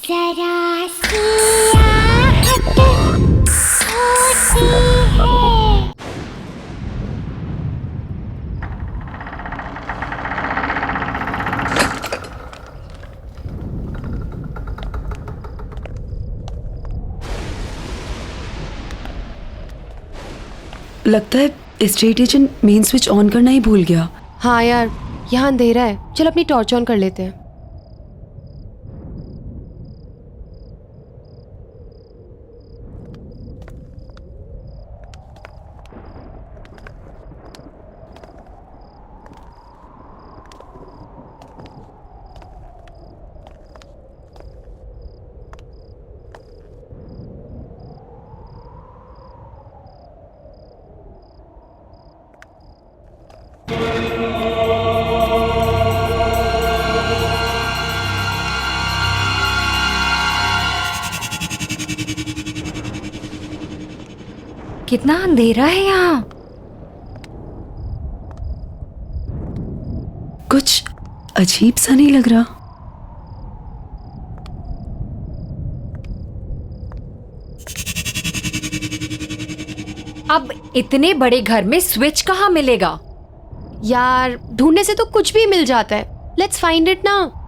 जरा सी आहट होती है। लगता है estate agent main switch on करना ही भूल गया। हाँ यार, यहाँ अंधेरा है, चल अपनी टॉर्च ऑन कर लेते हैं। कितना अंधेरा है यहाँ। कुछ अजीब सा नहीं लग रहा। अब इतने बड़े घर में स्विच कहाँ मिलेगा? यार ढूंढने से तो कुछ भी मिल जाता है। लेट्स फाइंड इट ना।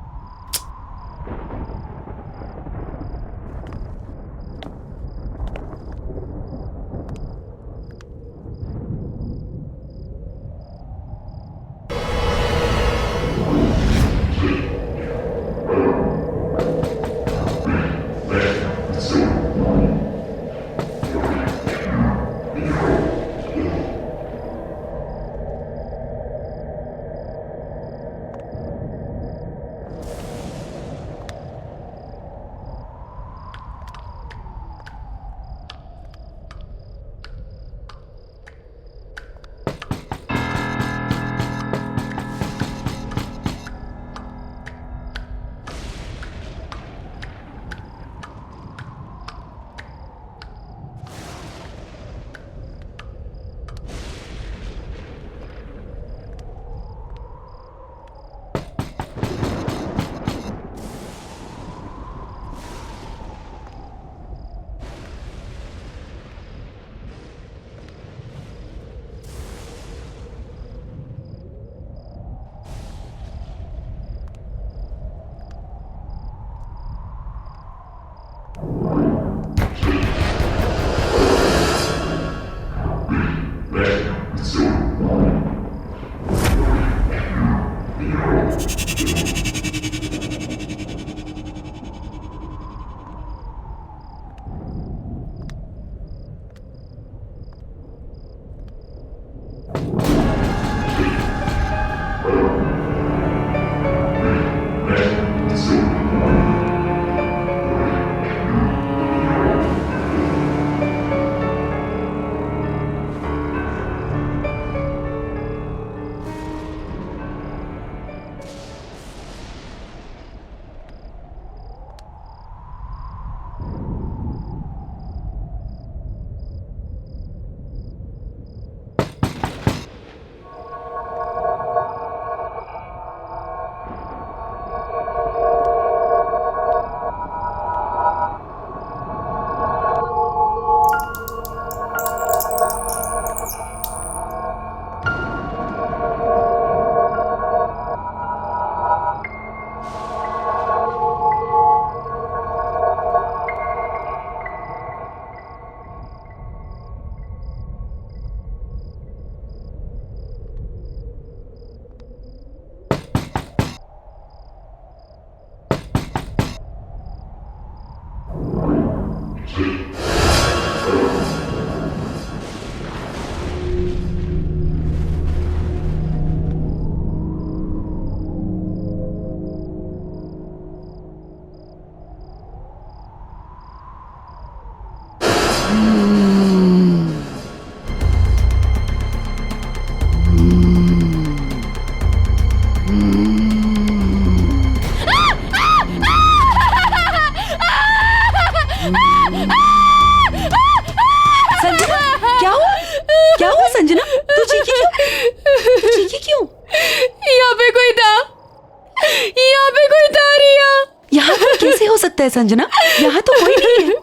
सकता है संजना, यहाँ तो कोई नहीं है।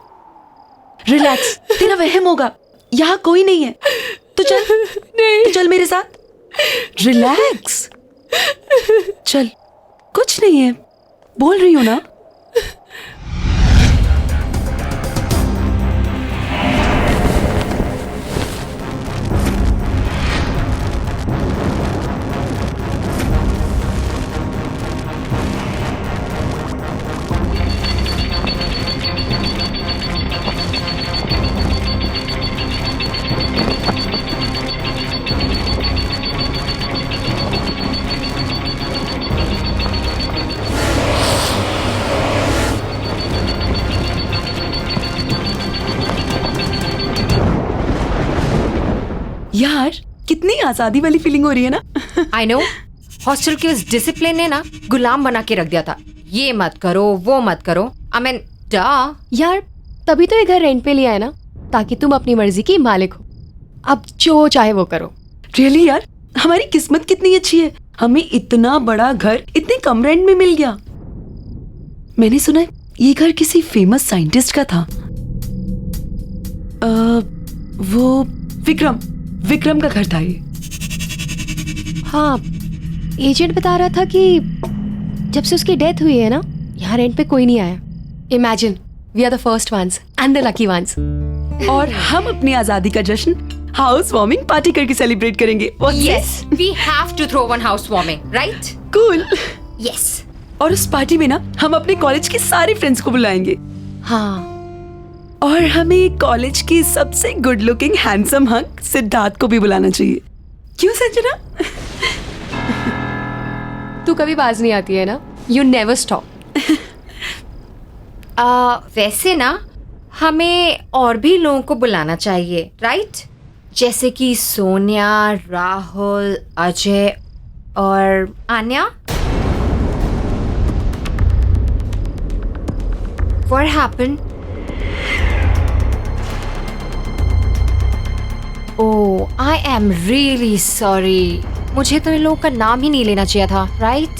रिलैक्स, तेरा वहम होगा, यहाँ कोई नहीं है। तो चल, नहीं, तो चल मेरे साथ। रिलैक्स, चल, कुछ नहीं है, बोल रही हूँ ना। यार कितनी आजादी वाली फीलिंग हो रही है ना। आई नो, हॉस्टल के उस डिसिप्लिन ने ना गुलाम बना के रख दिया था। ये मत करो, वो मत करो। आई मीन डा। यार तभी तो ये घर रेंट पे लिया है ना, ताकि तुम अपनी मर्जी की मालिक हो। अब जो चाहे वो करो। रियली यार, हमारी किस्मत कितनी अच्छी है, हमें इतना बड़ा घर इतने कम रेंट में मिल गया। मैंने सुना है ये घर किसी फेमस साइंटिस्ट का था। वो विक्रम का घर था ये। हाँ, एजेंट बता रहा था कि जब से उसकी डेथ हुई है ना, यहाँ रेंट पे कोई नहीं आया। Imagine, we are the first ones and the lucky ones. और हम अपनी आजादी का जश्न हाउस वार्मिंग पार्टी करके सेलिब्रेट करेंगे। Yes, we have to throw one housewarming, right? Cool. Yes. और उस पार्टी में ना हम अपने कॉलेज के सारे फ्रेंड्स को बुलाएंगे। हाँ, और हमें कॉलेज की सबसे good looking handsome hunk Siddharth को भी बुलाना चाहिए। क्यों संजना? तू कभी बाज नहीं आती है ना, यू नेवर स्टॉप। वैसे ना हमें और भी लोगों को बुलाना चाहिए, राइट? जैसे कि सोनिया, राहुल, अजय और Anya. What happened? Oh, I am really sorry. मुझे तो इन लोगों का नाम ही नहीं लेना चाहिए था, राइट?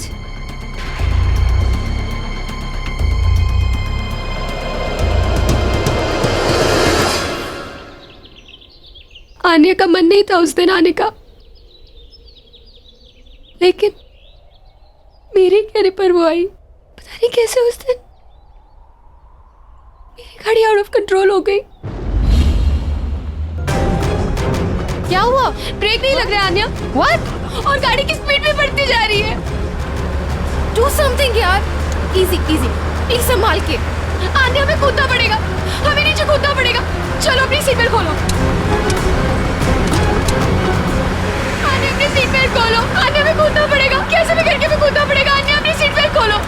आने का मन नहीं था उस दिन आने का, लेकिन मेरे कहने पर वो आई। पता नहीं कैसे उस दिन मेरी गाड़ी आउट ऑफ कंट्रोल हो गई। क्या हुआ? ब्रेक नहीं लग रहा है आन्या। What? और गाड़ी की स्पीड भी बढ़ती जा रही है। Do something यार। Easy, easy, प्लीज संभाल के। आन्या, हमें कूदना पड़ेगा, हमें नीचे कूदना पड़ेगा। चलो अपनी सीट बेल्ट खोलो। आन्या, अपनी सीट बेल्ट खोलो। आन्या, हमें कूदना पड़ेगा, कैसे भी करके हमें कूदना पड़ेगा। आन्या, अपनी सीट बेल्ट खोलो।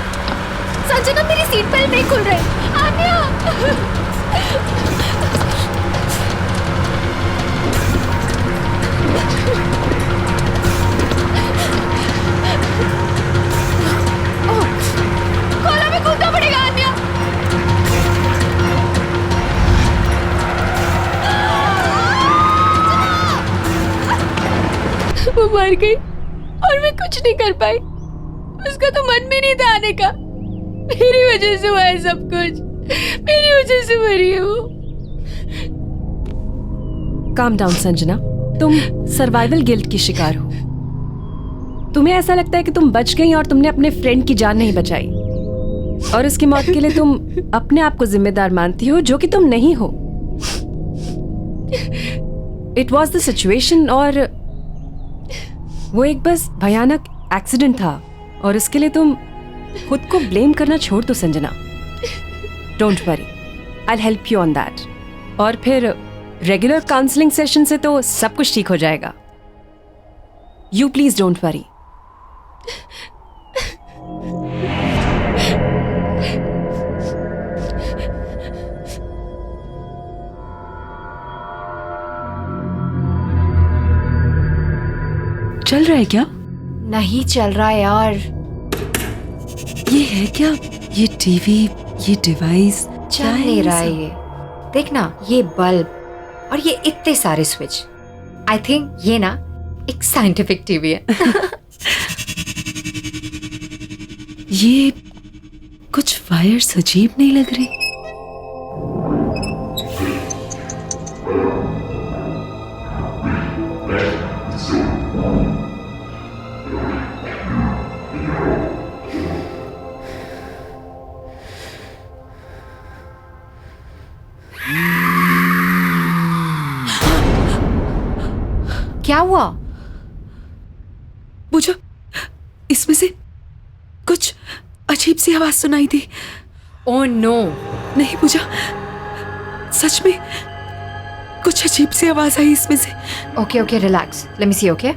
संजना, मेरी सीट बेल्ट नहीं खुल रही। आन्या। खोलो, हमें कूदना पड़ेगा आन्या। वो मर गई और मैं कुछ नहीं कर पाई। उसका तो मन भी नहीं था आने का। मेरी वजह से हुआ है सब कुछ, मेरी वजह से मरी है वो। काम डाउन संजना, तुम सर्वाइवल गिल्ट की शिकार हो। तुम्हें ऐसा लगता है कि तुम बच गई और तुमने अपने फ्रेंड की जान नहीं बचाई, और उसकी मौत के लिए तुम अपने आप को जिम्मेदार मानती हो, जो कि तुम नहीं हो। इट वॉज द सिचुएशन, और वो एक बस भयानक एक्सीडेंट था, और उसके लिए तुम खुद को ब्लेम करना छोड़ दो Sanjana. Don't worry, I will help you on that. और फिर रेगुलर काउंसलिंग सेशन से तो सब कुछ ठीक हो जाएगा। You please don't worry. चल रहा है क्या? नहीं चल रहा है यार। ये है क्या? ये टीवी, ये डिवाइस चल नहीं रहा है ये। देखना, ये बल्ब और ये इतने सारे स्विच। आई थिंक ये ना एक साइंटिफिक टीवी है। ये कुछ वायर्स अजीब नहीं लग रही। क्या हुआ? पूजा, इसमें से कुछ अजीब सी आवाज सुनाई दी। Oh no. नहीं पूजा, सच में कुछ अजीब सी आवाज आई इसमें से। Okay okay, relax, let me see. Okay,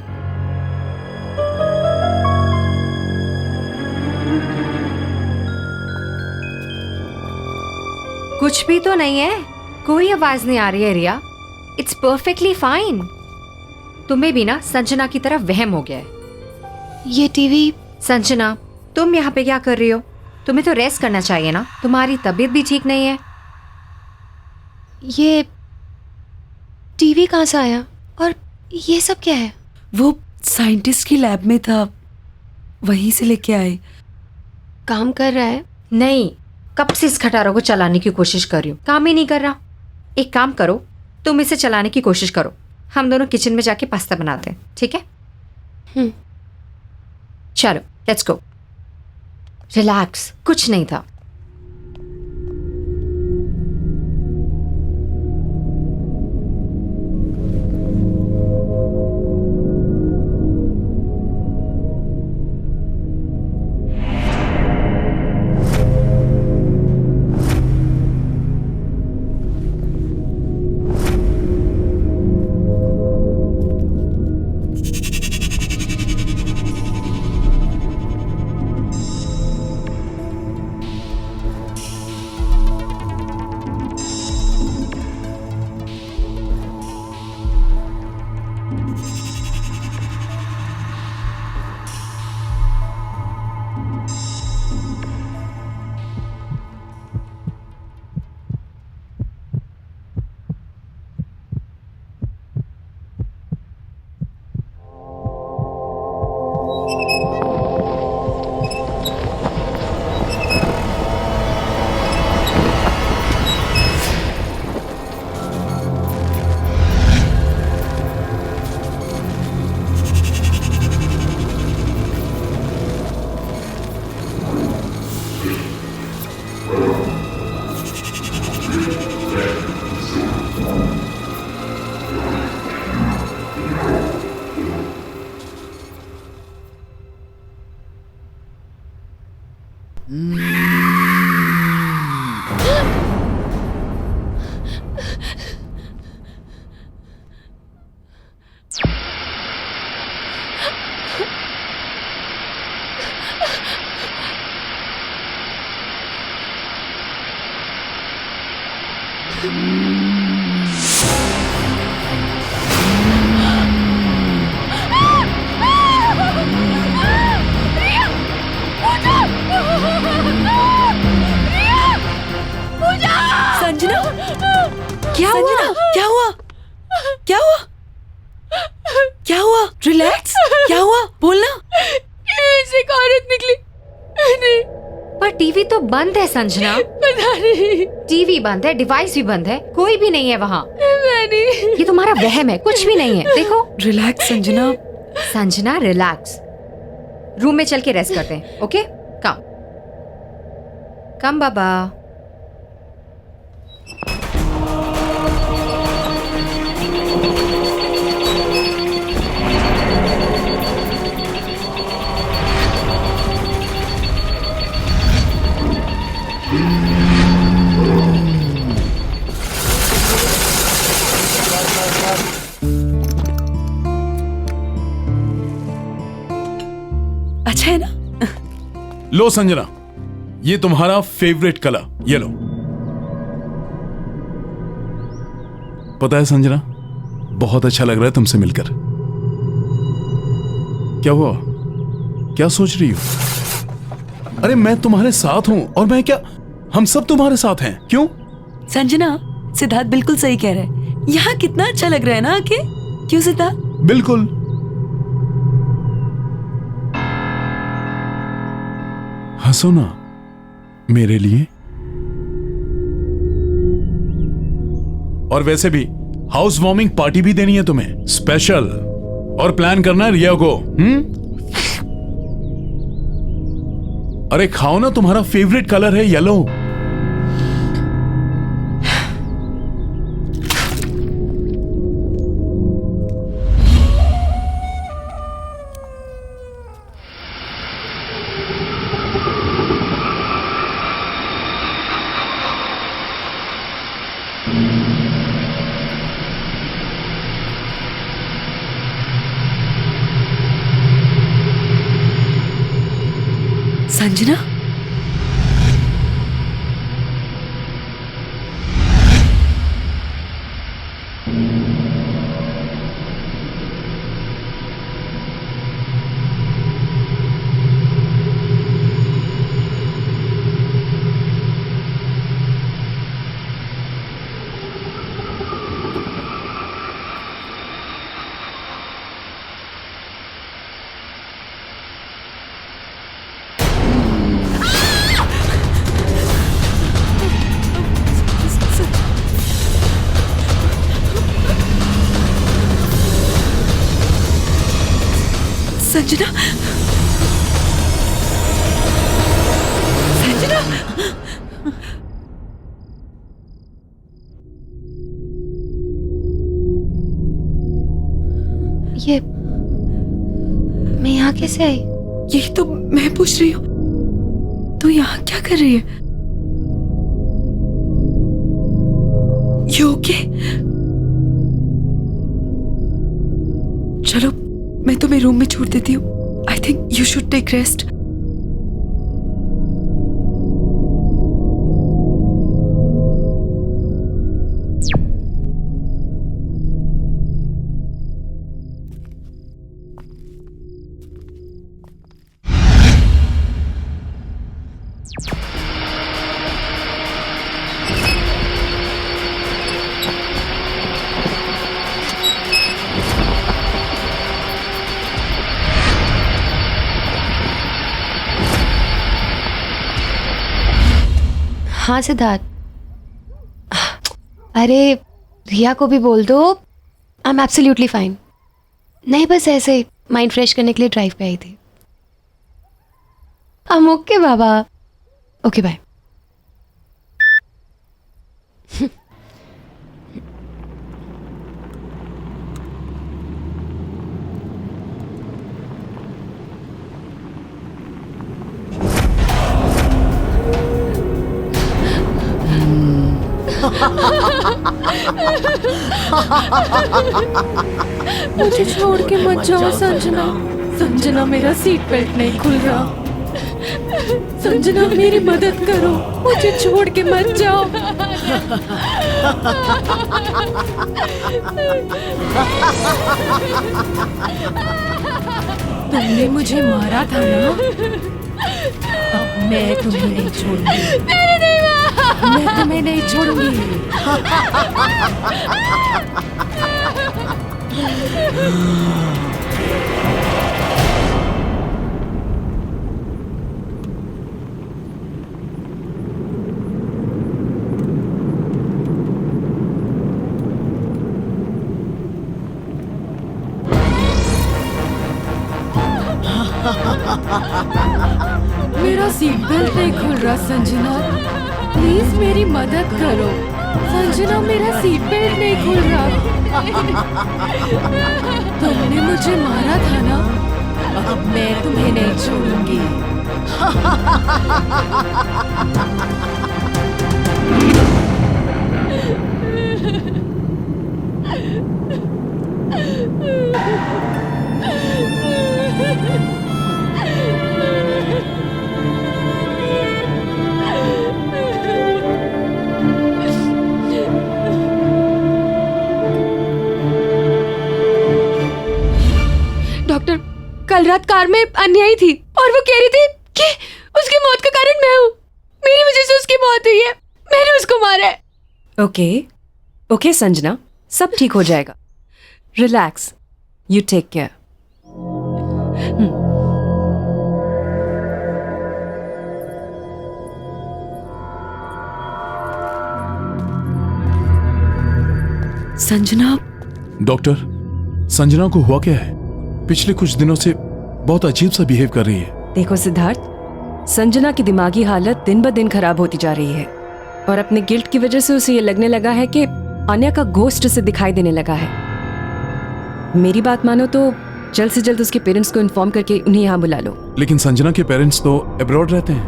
कुछ भी तो नहीं है, कोई आवाज नहीं आ रही है रिया। It's perfectly fine. तुम्हें भी ना संजना की तरह वहम हो गया है। ये टीवी। संजना, तुम यहाँ पे क्या कर रही हो? तुम्हें तो रेस्ट करना चाहिए ना, तुम्हारी तबीयत भी ठीक नहीं है। ये टीवी कहाँ से आया और ये सब क्या है? वो साइंटिस्ट की लैब में था, वहीं से लेके आए। काम कर रहा है? नहीं, कब से इस खटारों को चलाने की कोशिश कर रही हूँ, काम ही नहीं कर रहा। एक काम करो, तुम इसे चलाने की कोशिश करो, हम दोनों किचन में जाके पास्ता बनाते हैं, ठीक है? चलो लेट्स गो। रिलैक्स, कुछ नहीं था। संजना, क्या हुआ? संजना, क्या हुआ? क्या हुआ? क्या हुआ? रिलैक्स, क्या हुआ? बोलना। से एक औरत निकली। नहीं, पर टीवी तो बंद है संजना। पता नहीं। टीवी बंद है, डिवाइस भी बंद है, कोई भी नहीं है वहाँ। नहीं। ये तुम्हारा वहम है, कुछ भी नहीं है। देखो relax Sanjana. Sanjana, relax. Room में चल के रेस्ट करते हैं, ओके? कम कम बाबा। अच्छा है ना? लो संजना, ये तुम्हारा फेवरेट कलर, ये लो। पता है संजना, बहुत अच्छा लग रहा है तुमसे मिलकर। क्या हुआ? क्या सोच रही हो? अरे मैं तुम्हारे साथ हूं, और मैं क्या, हम सब तुम्हारे साथ हैं। क्यों? संजना, सिद्धार्थ बिल्कुल सही कह रहा है। यहाँ कितना अच्छा लग रहा है ना आके? क्यों सिद्धार्थ? बिल्कुल। हंसो ना, मेरे लिए? और वैसे भी हाउस वार्मिंग पार्टी भी देनी है तुम्हें, स्पेशल। और प्लान करना है रिया को। अरे खाओ ना, तुम्हारा फेवरेट कलर है येलो। संजना, संजना, संजना, ये मैं यहाँ कैसे आई? यही तो मैं पूछ रही हूँ, तू यहाँ क्या कर रही है? You okay? चलो मैं तुम्हें रूम में छोड़ देती हूँ। I think you should take rest. हाँ सिद्धार्थ, अरे रिया को भी बोल दो आई एम एब्सोल्युटली फाइन। नहीं, बस ऐसे माइंड फ्रेश करने के लिए ड्राइव पे आई थी। ओके बाबा, ओके बाय। मुझे छोड़ के मत जाओ संजना। संजना, मेरा सीट बेल्ट नहीं खुल रहा। संजना, मेरी मदद करो, मुझे छोड़ के मत जाओ। तुमने मुझे मारा था ना, अब मैं तुम्हें नहीं छोड़ूंगी। मैं तुम्हें नहीं छोड़ूंगी। मेरा सीट बेल्ट नहीं खुल रहा संजना, प्लीज मेरी मदद करो। संजना, मेरा सीट बेल्ट नहीं खुल रहा। तुमने मुझे मारा था ना, अब मैं तुम्हें नहीं छोड़ूंगी। डॉक्टर, कल रात कार में अन्य आई थी और वो कह रही थी कि उसकी मौत का कारण मैं हूँ। मेरी वजह से उसकी मौत हुई है, मैंने उसको मारा है। ओके ओके संजना, सब ठीक हो जाएगा। Relax, you take care. Sanjana, doctor, Sanjana को हुआ क्या है? पिछले कुछ दिनों से बहुत अजीब सा बिहेव कर रही है। देखो सिद्धार्थ, संजना की दिमागी हालत दिन ब दिन खराब होती जा रही है और अपने गिल्ट की वजह से उसे ये लगने लगा है कि आन्या का गोस्ट उसे दिखाई देने लगा है। मेरी बात मानो तो जल्द से जल्द उसके पेरेंट्स को इन्फॉर्म करके उन्हें यहाँ बुला लो। लेकिन संजना के पेरेंट्स तो अब्रॉड रहते हैं।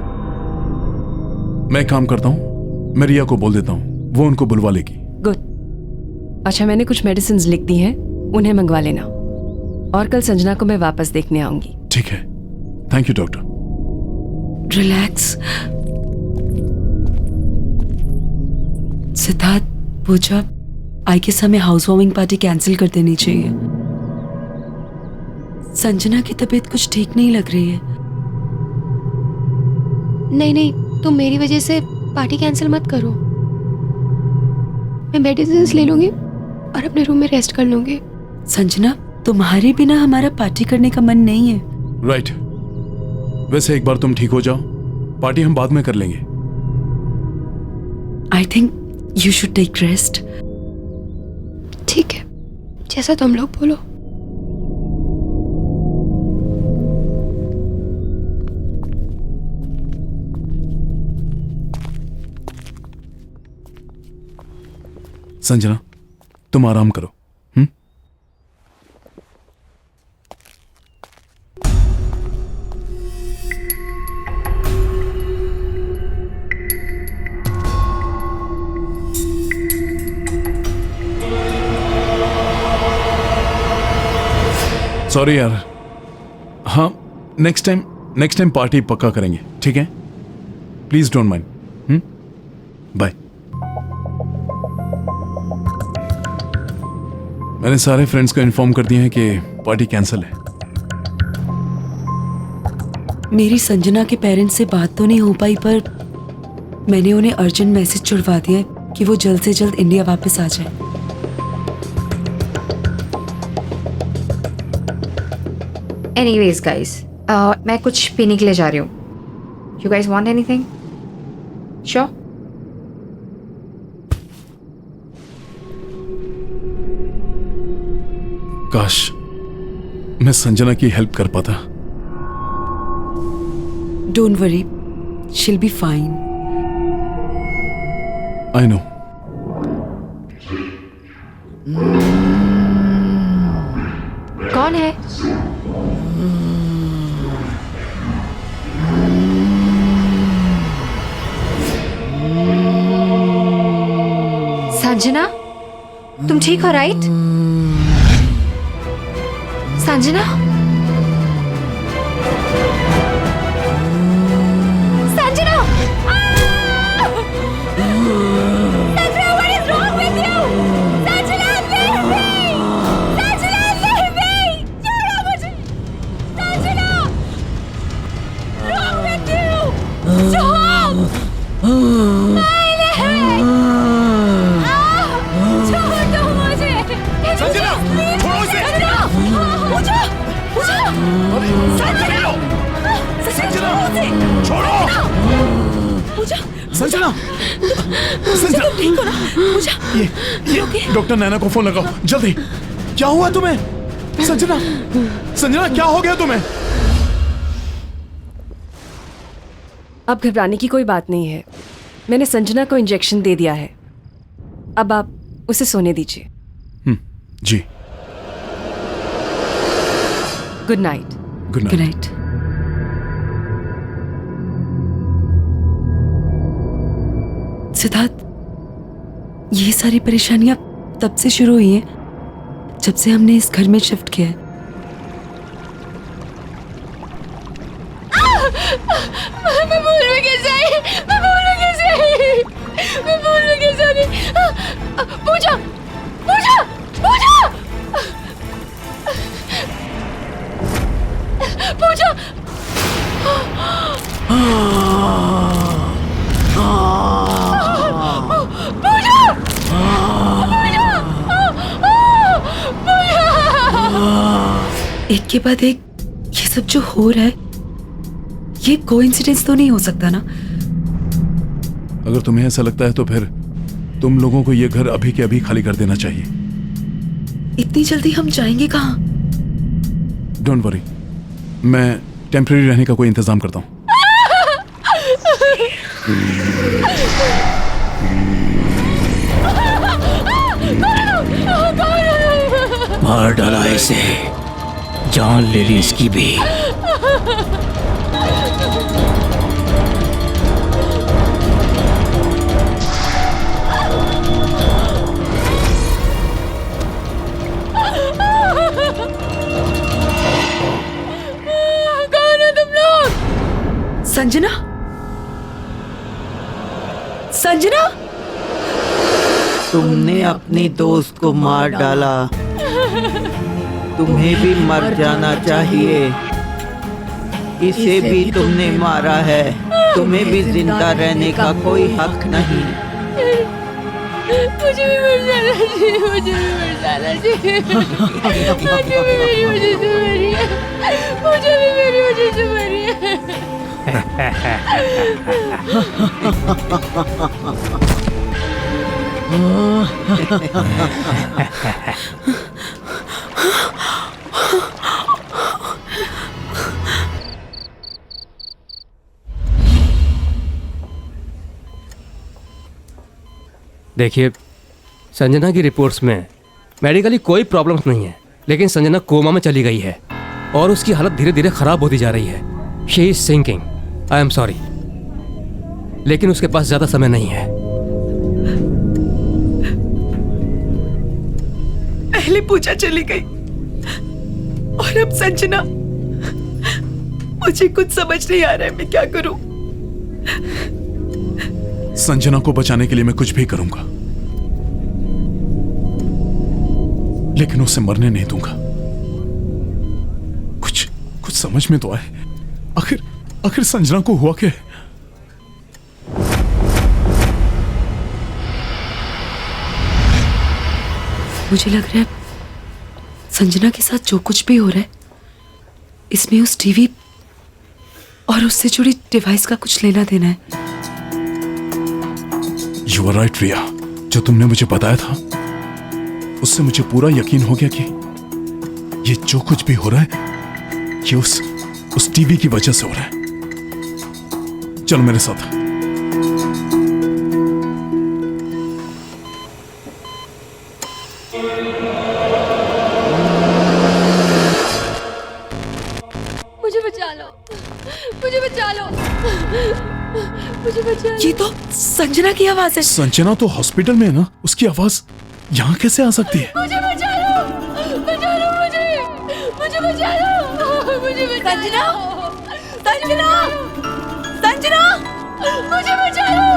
मैं एक काम करता हूँ, मैं रिया को बोल देता हूँ, वो उनको बुलवा लेगी। गुड। अच्छा, मैंने कुछ मेडिसिन लिख दी हैं, उन्हें मंगवा लेना और कल संजना को मैं वापस देखने आऊंगी। ठीक है, thank you doctor. Relax. Siddharth, Pooja, I guess हमें हाउस वार्मिंग पार्टी कैंसिल कर देनी चाहिए। संजना की तबीयत कुछ ठीक नहीं लग रही है। नहीं नहीं, तुम मेरी वजह से पार्टी कैंसिल मत करो। मैं मेडिसिन ले लूंगी और अपने रूम में रेस्ट कर लूंगी। संजना, तुम्हारे बिना हमारा पार्टी करने का मन नहीं है। राइट। वैसे एक बार तुम ठीक हो जाओ, पार्टी हम बाद में कर लेंगे। I think you should take rest. ठीक है, जैसा तुम लोग बोलो। संजना, तुम आराम करो। सॉरी यार। हाँ, नेक्स्ट टाइम पार्टी पक्का करेंगे, ठीक है? Please don't mind. बाय। मैंने सारे फ्रेंड्स को इन्फॉर्म कर दिया है कि पार्टी कैंसिल है। मेरी संजना के पेरेंट्स से बात तो नहीं हो पाई, पर मैंने उन्हें अर्जेंट मैसेज छुड़वा दिया है कि वो जल्द से जल्द इंडिया वापस आ जाए। एनीवेज गाइस, मैं कुछ पीने के लिए जा रही हूँ। You guys want anything? Sure? काश मैं संजना की हेल्प कर पाता। Don't worry, she'll be fine. I know. कौन है? संजना, तुम ठीक हो right? Sanjana? Sanjana! Sanjana, what is wrong with you? Sanjana, leave me! Sanjana, leave me! छोड़ो मुझे! Sanjana! Wrong with you? Stop! छोड़ दो मुझे! संजना, छोड़ो इसे! पूजा! पूजा! संजना, छोड़ो! पूजा! संजना, संजना, ठीक हो ना? पूजा! ये डॉक्टर नैना को फोन लगाओ जल्दी। क्या हुआ तुम्हें? संजना, संजना, क्या हो गया तुम्हें? अब घबराने की कोई बात नहीं है। मैंने संजना को इंजेक्शन दे दिया है। अब आप उसे सोने दीजिए। जी। Good night. Good good night. Night. Siddharth, ये सारी परेशानियां तब से शुरू हुई हैं जब से हमने इस घर में शिफ्ट किया है। मैं बोलूं कैसे? मैं बोलूं कैसे? मैं बोलूं कैसे? पूजा! पूजा! पूजा! पूजा! एक के बाद एक ये सब जो हो रहा है, ये कोइंसिडेंस तो नहीं हो सकता ना? अगर तुम्हें ऐसा लगता है तो फिर तुम लोगों को ये घर अभी के अभी खाली कर देना चाहिए। इतनी जल्दी हम जाएंगे कहाँ? डोंट वरी, मैं टेम्परेरी रहने का कोई इंतजाम करता हूँ। मार डाला इसे, जान ले ली इसकी भी। कौन हो तुम लोग? संजना, संजना, तुमने अपने दोस्त को मार डाला, तुम्हें भी मर जाना चाहिए। इसे भी तुमने मारा है, तुम्हें भी जिंदा रहने का कोई हक नहीं। मुझे भी मर जाना चाहिए, मुझे भी मर जाना चाहिए। मुझे भी मेरी वजह से मरी है, मुझे भी मेरी वजह से मरी है। देखिए, संजना की रिपोर्ट्स में मेडिकली कोई प्रॉब्लम्स नहीं है, लेकिन संजना कोमा में चली गई है और उसकी हालत धीरे धीरे खराब होती जा रही है। She is sinking. I am sorry, लेकिन उसके पास ज्यादा समय नहीं है। पहले पूजा चली गई और अब संजना। मुझे कुछ समझ नहीं आ रहा है, मैं क्या करूं? संजना को बचाने के लिए मैं कुछ भी करूंगा, लेकिन उसे मरने नहीं दूंगा। कुछ समझ में तो आए, आखिर संजना को हुआ क्या? मुझे लग रहा है संजना के साथ जो कुछ भी हो रहा है, इसमें उस टीवी और उससे जुड़ी डिवाइस का कुछ लेना देना है। यू आर राइट रिया, जो तुमने मुझे बताया था उससे मुझे पूरा यकीन हो गया कि ये जो कुछ भी हो रहा है ये उस टीवी की वजह से हो रहा है। चलो मेरे साथ। मुझे बचा लो, मुझे बचा लो, मुझे बचा लो। ये तो संजना की आवाज है। संजना तो हॉस्पिटल में है ना, उसकी आवाज यहाँ कैसे आ सकती है? मुझे बचा लो, बचा लो मुझे बचा लो, मुझे बचा लो। संजना, संजना, मुझे बचा लो,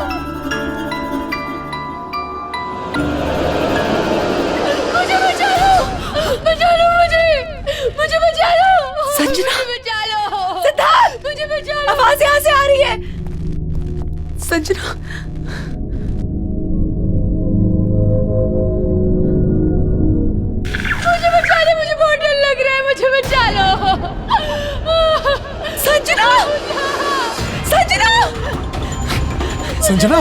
मुझे बचा लो, मुझे बचा लो। संजना, मुझे बचा लो, सिद्धार्थ, मुझे बचा लो। आवाज यहाँ से आ रही है। संजना, मुझे बचा लो, मुझे बहुत डर लग रहा है, मुझे बचा लो। संजना, संजना, संजना,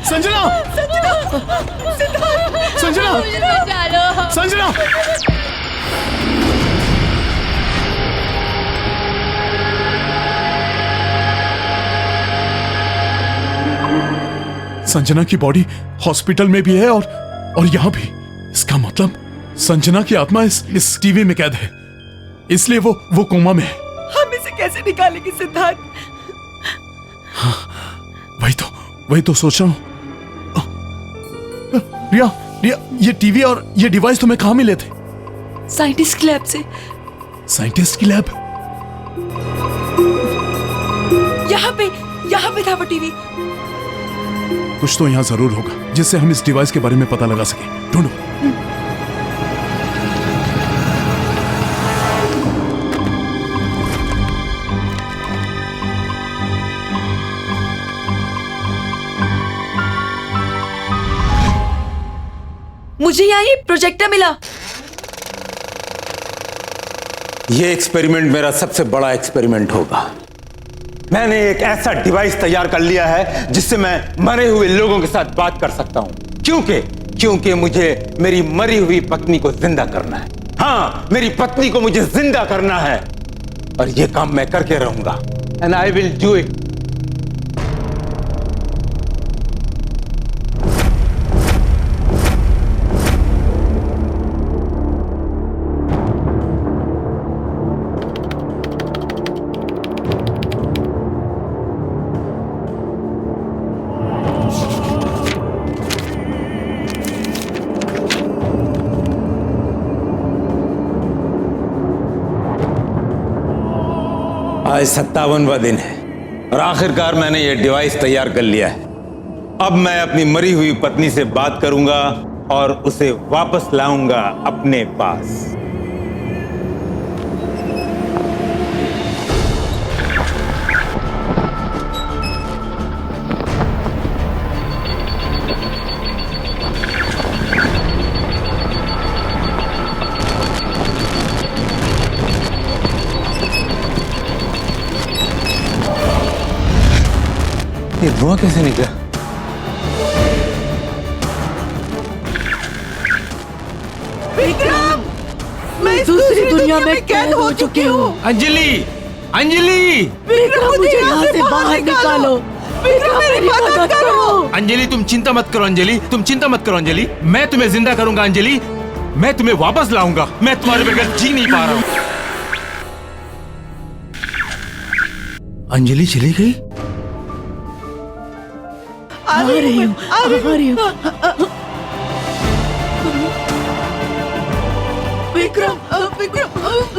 संजना, संजना, संजना, मुझे बचा लो। संजना। संजना की बॉडी हॉस्पिटल में भी है और यहाँ भी। इसका मतलब संजना की आत्मा इस टीवी में कैद है, इसलिए वो कोमा में है। हम इसे कैसे निकालेंगे सिद्धार्थ? हाँ, वही तो सोच रहा हूँ। रिया, ये टीवी और ये डिवाइस तुम्हें कहाँ मिले थे? साइंटिस्ट की लैब से। साइंटिस्ट की लैब? यहाँ पे था वो टीवी। कुछ तो यहाँ जरूर होगा जिससे हम इस डिवाइस के बारे में पता लगा सके। ढूंढो। मुझे यहाँ ये प्रोजेक्टर मिला। ये एक्सपेरिमेंट मेरा सबसे बड़ा एक्सपेरिमेंट होगा। मैंने एक ऐसा डिवाइस तैयार कर लिया है जिससे मैं मरे हुए लोगों के साथ बात कर सकता हूं, क्योंकि क्योंकि मुझे मेरी मरी हुई पत्नी को जिंदा करना है। हाँ, मेरी पत्नी को मुझे जिंदा करना है और ये काम मैं करके रहूंगा। And I will do it. आज 57वां दिन है और आखिरकार मैंने यह डिवाइस तैयार कर लिया है। अब मैं अपनी मरी हुई पत्नी से बात करूंगा और उसे वापस लाऊंगा अपने पास। ये धुआं कैसे निकला? विक्रम, मैं दूसरी दुनिया में कैद हो चुकी हूँ। अंजलि, अंजलि, विक्रम, मुझे यहाँ से बाहर निकालो। विक्रम, मेरी मदद करो। अंजलि, तुम चिंता मत करो। अंजलि, तुम चिंता मत करो। अंजलि, मैं तुम्हें जिंदा करूंगा। अंजलि, मैं तुम्हें वापस लाऊंगा। मैं तुम्हारे बगैर जी नहीं पा रहा हूँ। अंजलि चली गई? आ रही हूँ। विक्रम,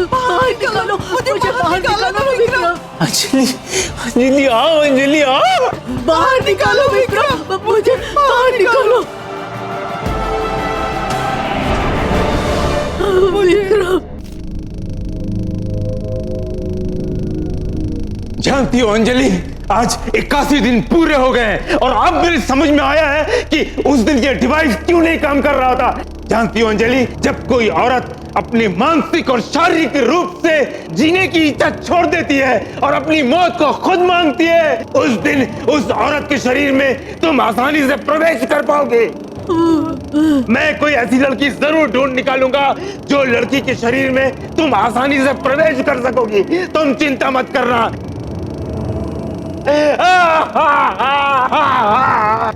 बाहर निकालो, मुझे बाहर निकालो विक्रम। अंजलि, अंजलि आओ, अंजलि आओ। बाहर निकालो विक्रम, मुझे बाहर निकालो। विक्रम, जानती हो अंजलि, आज 81 दिन पूरे हो गए हैं और अब मेरी समझ में आया है कि उस दिन ये डिवाइस क्यों नहीं काम कर रहा था। जानती हो अंजलि, जब कोई औरत अपने मानसिक और शारीरिक रूप से जीने की इच्छा छोड़ देती है और अपनी मौत को खुद मांगती है, उस दिन उस औरत के शरीर में तुम आसानी से प्रवेश कर पाओगे। मैं कोई ऐसी लड़की जरूर ढूंढ निकालूंगा जो लड़की के शरीर में तुम आसानी से प्रवेश कर सकोगी। तुम चिंता मत करना।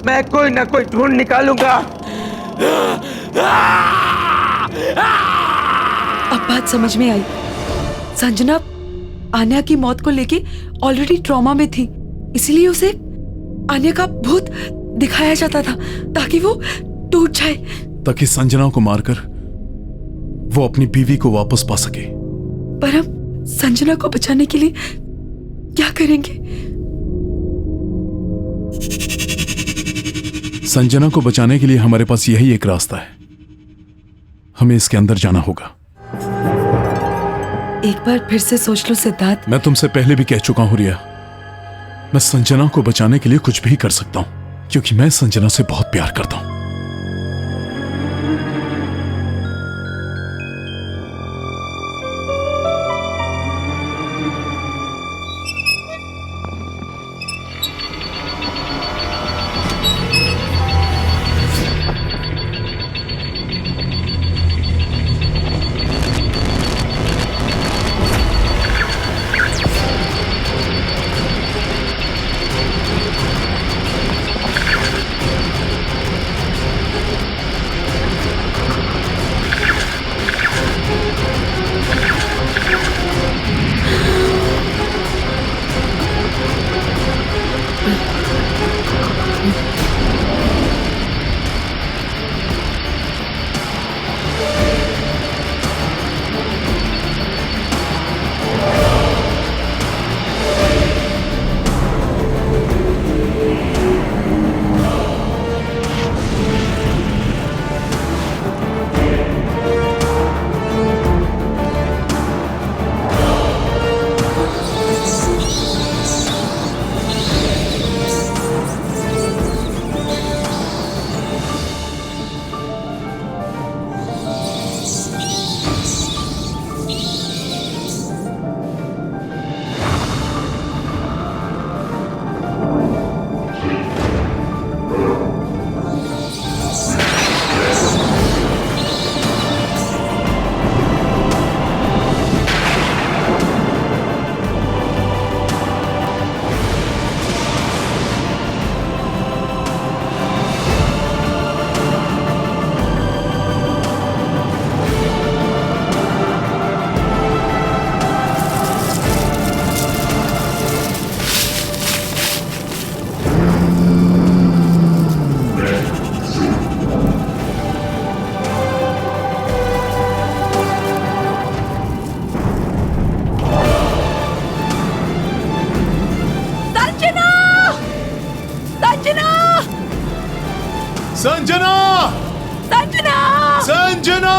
मैं कोई ना कोई ढूंढ निकालूंगा। अब बात समझ में आई। संजना आन्या की मौत को लेके ऑलरेडी ट्रॉमा में थी, इसलिए उसे आन्या का भूत दिखाया जाता था ताकि वो टूट जाए, ताकि संजना को मारकर वो अपनी बीवी को वापस पा सके। पर हम संजना को बचाने के लिए क्या करेंगे? संजना को बचाने के लिए हमारे पास यही एक रास्ता है। हमें इसके अंदर जाना होगा। एक बार फिर से सोच लो सिद्धार्थ। मैं तुमसे पहले भी कह चुका हूं रिया, मैं संजना को बचाने के लिए कुछ भी कर सकता हूं, क्योंकि मैं संजना से बहुत प्यार करता हूं। संजना! संजना! संजना!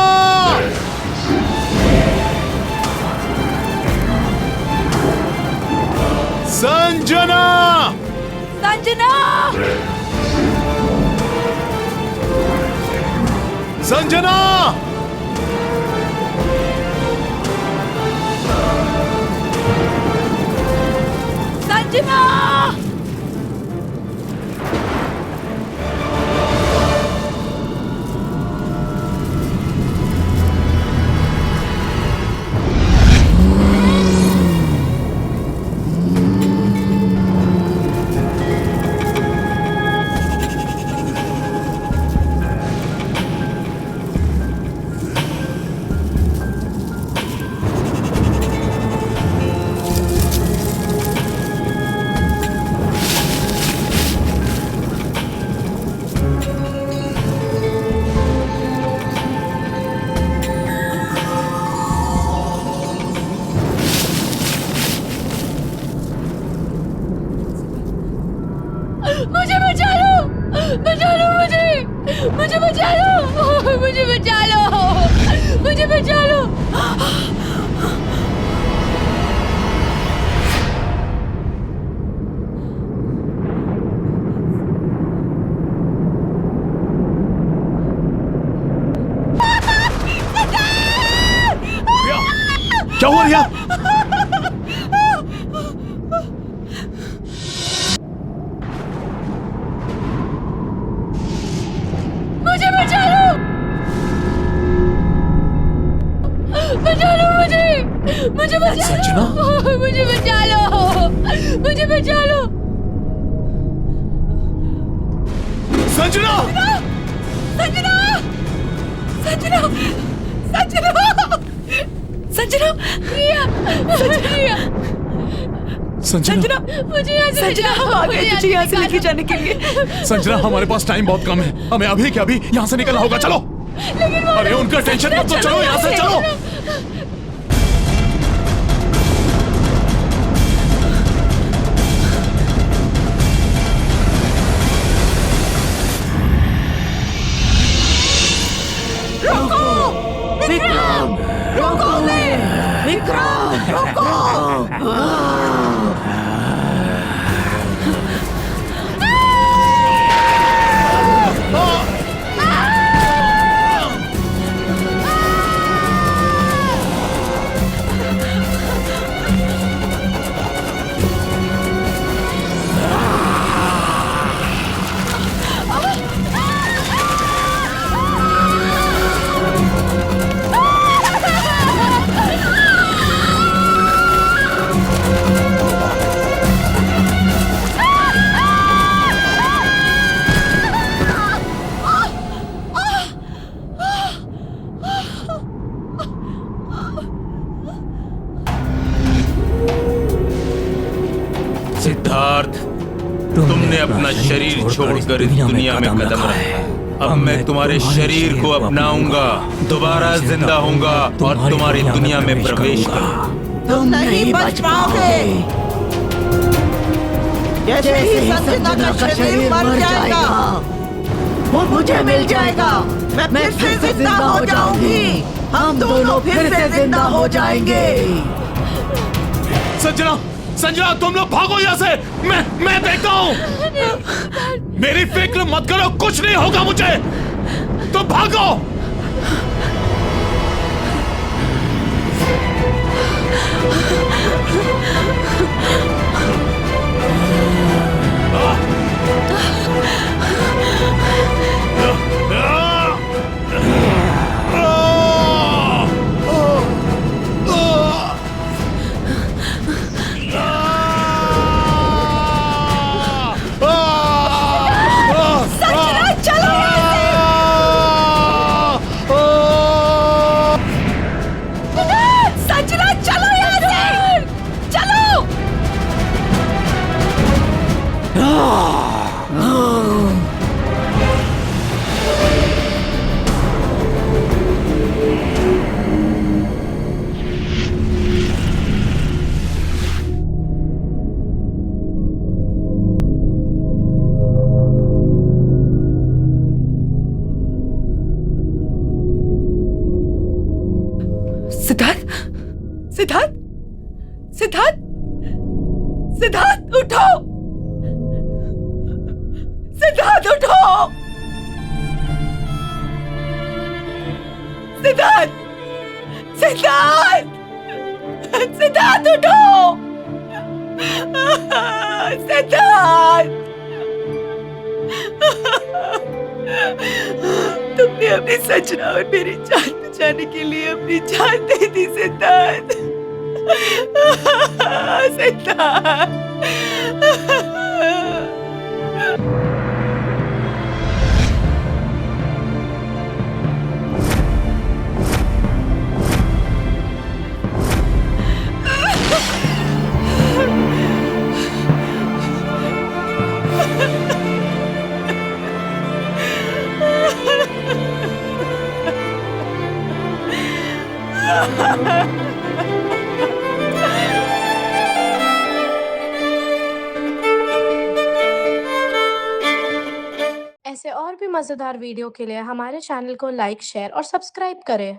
संजना! संजना! संजना! संजना! मुझे बचा लो! बचा लो मुझे! मुझे बचा लो! मुझे बचा लो! मुझे बचा लो! क्या हुआ रिया? मुझे बचा लो! बचा लो मुझे! मुझे बचा लो! मुझे बचा लो! मुझे बचा लो! संजना! संजना! संजना! संजना! संजना! रिया! रिया! संजना! मुझे यहाँ से संजना, हम आ गए तुझे यहाँ से लेके जाने के लिए। संजना, हमारे पास टाइम बहुत कम है, हमें अभी के अभी यहाँ से निकलना होगा। चलो। अरे उनका टेंशन मत लो, चलो यहाँ से चलो। विक्रम! रोको! विक्रम! रोको! सिद्धार्थ, तुमने अपना शरीर छोड़कर इस दुनिया में कदम रखा। अब मैं तुम्हारे शरीर को अपनाऊंगा, दोबारा जिंदा होऊंगा और तुम्हारी दुनिया में प्रवेश करूंगा। तुम नहीं बच पाओगे। जैसे ही संजना का शरीर मर जाएगा, वो मुझे मिल जाएगा। मैं फिर से जिंदा हो जाऊंगी। हम दोनों फिर से जिंदा हो जाएंगे। संजना, संजना, तुम लोग भागो यहाँ से। मैं देखता हूँ। मेरी फिक्र मत करो, कुछ नहीं होगा मुझे। तुम भागो। सिद्धार्थ सिद्धार्थ सिद्धार्थ सिद्धार्थ उठो सिद्धार्थ उठो सिद्धार्थ सिद्धार्थ सिद्धार्थ उठो सिद्धार्थ तुमने अपनी सजना और मेरी जान बचाने के लिए अपनी जान दे दी सिद्धार्थ सिद्धार्थ ऐसे और भी मज़ेदार वीडियो के लिए हमारे चैनल को लाइक, शेयर और सब्सक्राइब करें।